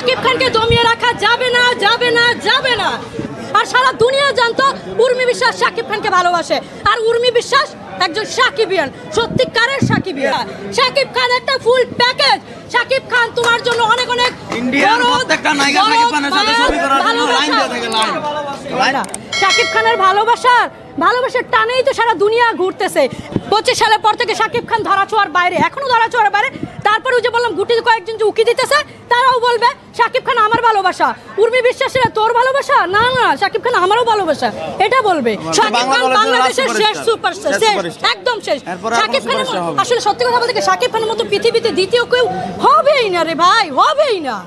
শাকিব খানকে দমিয়ে রাখা যাবে না, যাবে না, যাবে না। আর সারা দুনিয়া জানতো উর্মি বিশ্বাস শাকিব খানকে ভালোবাসে, আর উর্মি বিশ্বাস একজন শাকিবিয়ান, সত্যিকারের শাকিবিয়ান। শাকিব খান একটা ফুল প্যাকেজ। শাকিব খান তোমার জন্য অনেক অনেক ইন্ডিয়ার প্রত্যেকটা নায়িকা শাকিব খানের সাথে ছবি করার জন্য লাইন দিয়ে থাকে, লাইন। শাকিব খানের ভালোবাসার টানেই তো সারা দুনিয়া ঘুরতেছে। 25 সালের পর থেকে শাকিব খান ধরাছোঁয়ার বাইরে, এখনো ধরাছোঁয়ার বাইরে। তারপরে যে বললাম গুটি কয়েকজন যে উকি দিতেছে, তারাও বলবে শাকিব খান আমার ভালোবাসা, উর্মি বিশ্বাসের তোর ভালোবাসা, না না শাকিব খান আমারও ভালোবাসা, এটা বলবে। শাকিব খান বাংলাদেশের শেষ সুপারস্টার, শেষ, একদম শেষ। শাকিব খানের আসলে সত্যি কথা বলতে শাকিব খানের মতো পৃথিবীতে দ্বিতীয় কেউ হবেই না রে ভাই, হবেই না।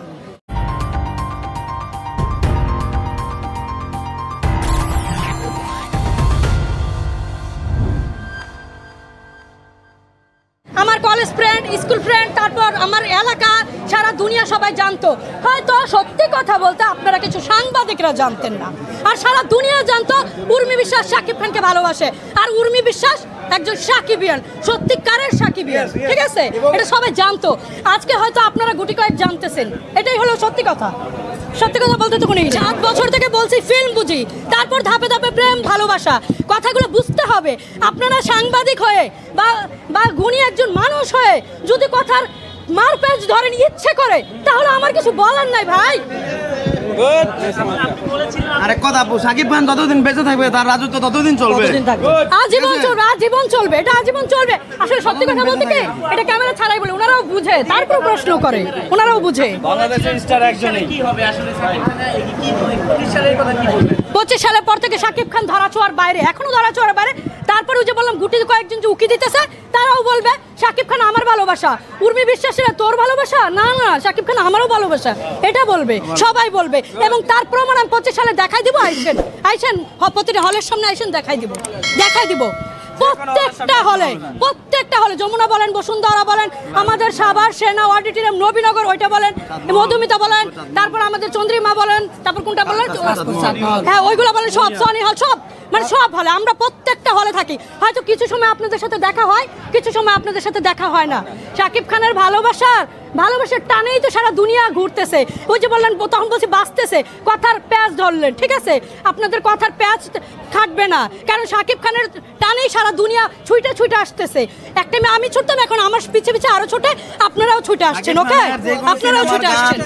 আমার কলেজ ফ্রেন্ড, স্কুল ফ্রেন্ড, তারপর আমার এলাকা, সারা দুনিয়া সবাই জানতো। হয়তো সত্যি কথা বলতে আপনারা কিছু সাংবাদিকরা জানতেন না, আর সারা দুনিয়া জানতো উর্মি বিশ্বাস শাকিব খানকে ভালোবাসে, আর উর্মি বিশ্বাস একজন শাকিবিয়ান, সত্যিকারের শাকিবিয়ান, ঠিক আছে? এটা সবাই জানতো। আজকে হয়তো আপনারা গুটি কয়েক জানতেছেন, এটাই হলো সত্যি কথা। সত্যি কথা বলতে তো কোনো 7 বছর থেকে বলছি ফিল্ম বুঝি, তারপর ধাপে ধাপে প্রেম ভালোবাসা, কথাগুলো বুঝতে হবে। আপনারা সাংবাদিক হয়ে বা গুণী একজন মানুষ হয়ে যদি কথার মারপ্যাচ ধরেন ইচ্ছে করে, তাহলে আমার কিছু বলার নাই ভাই। আরেক কথা আপু, শাকিব খান যতদিন বেঁচে থাকবে তার রাজত্ব ততদিন চলবে, আজীবন চলবে, আজীবন চলবে, এটা আজীবন চলবে। আসলে সত্যি কথা বলতে কি, এটা ক্যামেরা ছাড়াই বলে ওনারাও বুঝে, তারপর প্রশ্ন করে, ওনারাও বুঝে। বাংলাদেশের স্টার একজনই। কি হবে আসলে শাকিব খান কি 25 সালের কথা কি বলবেন? 25 সালের পর থেকে শাকিব খান ধরাছোঁয়ার বাইরে, এখনো ধরাছোঁয়ার বাইরে। তারপরে যে বললাম গুটি কয়েকজন যে উকি দিতেছে, তারাও বলবে শাকিব খান আমার ভালোবাসা, উর্মি বিশ্বাসের তোর ভালোবাসা, না না শাকিব খান আমারও ভালোবাসা, এটা বলবে, সবাই বলবে। এবং তার প্রমাণ আমি 25 সালে দেখাই দিব। আইসেন প্রতিটা হলের সামনে আইসেন, দেখাই দিব প্রত্যেকটা হলে যমুনা বলেন, বসুন্ধরা বলেন, আমাদের সাভার, সেনা, অডিটোরিয়াম, নবীনগর, ওইটা বলেন, মধুমিতা বলেন, তারপর আমাদের চন্দ্রিমা বলেন, তারপর কোনটা বলেন, হ্যাঁ ওইগুলো বলেন, সব সনি হল, সব মানে সব হলে, আমরা প্রত্যেকটা হলে থাকি। হয়তো কিছু সময় আপনাদের সাথে দেখা হয়, কিছু সময় আপনাদের সাথে দেখা হয় না। শাকিব খানের ভালোবাসার টানেই তো সারা দুনিয়া ঘুরতেছে। ওই যে বললেন, তখন বলছি বাঁচতেছে, কথার প্যাঁচ ধরলেন, ঠিক আছে? আপনাদের কথার প্যাঁচ খাটবে না, কারণ শাকিব খানের টানেই সারা দুনিয়া ছুটে আসতেছে। একটা মেয়ে আমি ছুটতাম, এখন আমার পিছে আরো ছুটে, আপনারাও ছুটে আসছেন। ওকে, আপনারাও ছুটে আসছেন।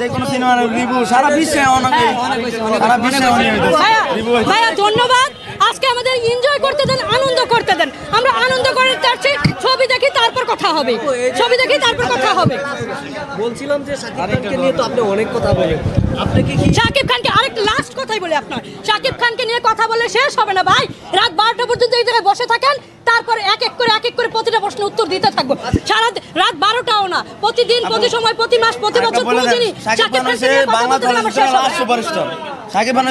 ভাইয়া ধন্যবাদ। আজকে আমাদের এনজয় করতে দেন, আনন্দ করতে দেন। আমরা আনন্দ করতে যাচ্ছি, ছবি দেখি তারপর কথা হবে, ছবি দেখি তারপর কথা হবে। বলছিলাম যে শাকিব খানকে নিয়ে তো আপনি অনেক কথা বলেন, আপনি কি শাকিব খানকে আরেকটা লাস্ট কথাই বলি, আপনার শাকিব খানকে নিয়ে কথা বলে শেষ হবে না ভাই। রাত 12টা পর্যন্ত এই জায়গায় বসে থাকেন, তারপরে এক এক করে প্রতিটা প্রশ্নের উত্তর দিতে থাকবো। সারা রাত 12টাও না, প্রতিদিন, প্রতি সময়, প্রতি মাস, প্রতি বছর, প্রতিদিনই শাকিব খানকে নিয়ে কথা বলতে আমার শেষ হবে। শাকিব খান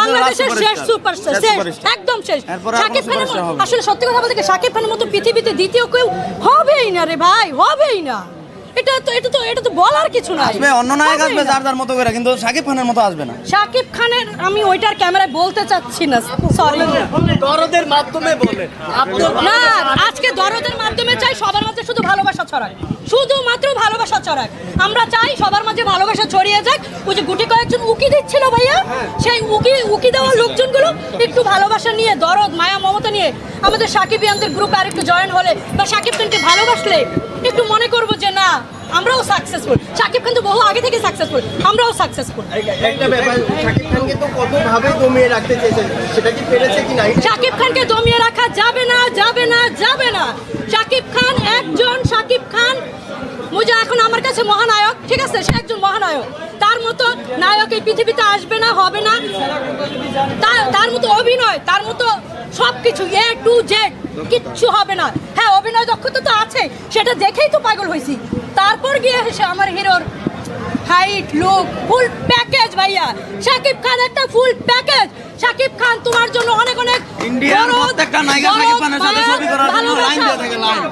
বাংলাদেশের শেষ সুপারস্টার, শেষ, একদম শেষ। শাকিব খান আসলে সত্যি কথা বলতে শাকিব খানের মতো পৃথিবীতে দ্বিতীয় কেউ হবেই না রে ভাই, হবেই না। এটা তো বলার কিছু না। আসবে অন্য নায়ক আসবে যার যার মতো করে, কিন্তু শাকিব খানের মতো আসবে না। শাকিব খানের আমি ওইটার ক্যামেরায় বলতে চাচ্ছি না, সরি। দরদের মাধ্যমে বলেন না, আজকে দরদের মাধ্যমে চাই সবার মাঝে শুধু ভালোবাসা ছড়াক, শুধুমাত্র ভালোবাসা ছড়াক। আমরা চাই সবার মাঝে ভালোবাসা ছড়িয়ে যাক। ওই যে গুটি কয়েকজন উকি দিচ্ছিল ভাইয়া, সেই উকি দেওয়ার লোকজনগুলো একটু ভালোবাসা নিয়ে, দরদ, মায়া, মমতা নিয়ে আমাদের শাকিবিয়ানদের গ্রুপে আর একটু জয়েন হলে, বা শাকিব খানকে ভালোবাসলে একটু মনে করবো যে না আমরাও সাকসেসফুল। শাকিব খান তো বহু আগে থেকে সাকসেসফুল, আমরাও সাকসেসফুল। শাকিব খানকে তো কতভাবে দমিয়ে রাখতে চেয়েছেন, সেটা কি পেরেছে কি না? শাকিব খানকে দমিয়ে রাখা যাবে না, যাবে না, যাবে না। শাকিব খান একজন, শাকিব খান মুজা এখন আমার কাছে মহানায়ক, ঠিক আছে? সে একজন মহানায়ক, তার মতো নায়ক এই পৃথিবীতে আসবে না, হবে না। তার মতো অভিনয়, তার মতো সবকিছু A to Z কিচ্ছু হবে না। হ্যাঁ, অভিনয় দক্ষতা তো আছে, সেটা দেখেই তো পাগল হয়েছি। তারপর গিয়ে এসে আমার হিরোর হাইট, লুক, ফুল প্যাকেজ ভাইয়া। শাকিব খান একটা ফুল প্যাকেজ। শাকিব খান তোমার জন্য অনেক অনেক ইন্ডিয়ার প্রত্যেকটা নায়িকা শাকিব খানের সাথে ছবি করার জন্য লাইন দিয়ে থাকে, লাইন।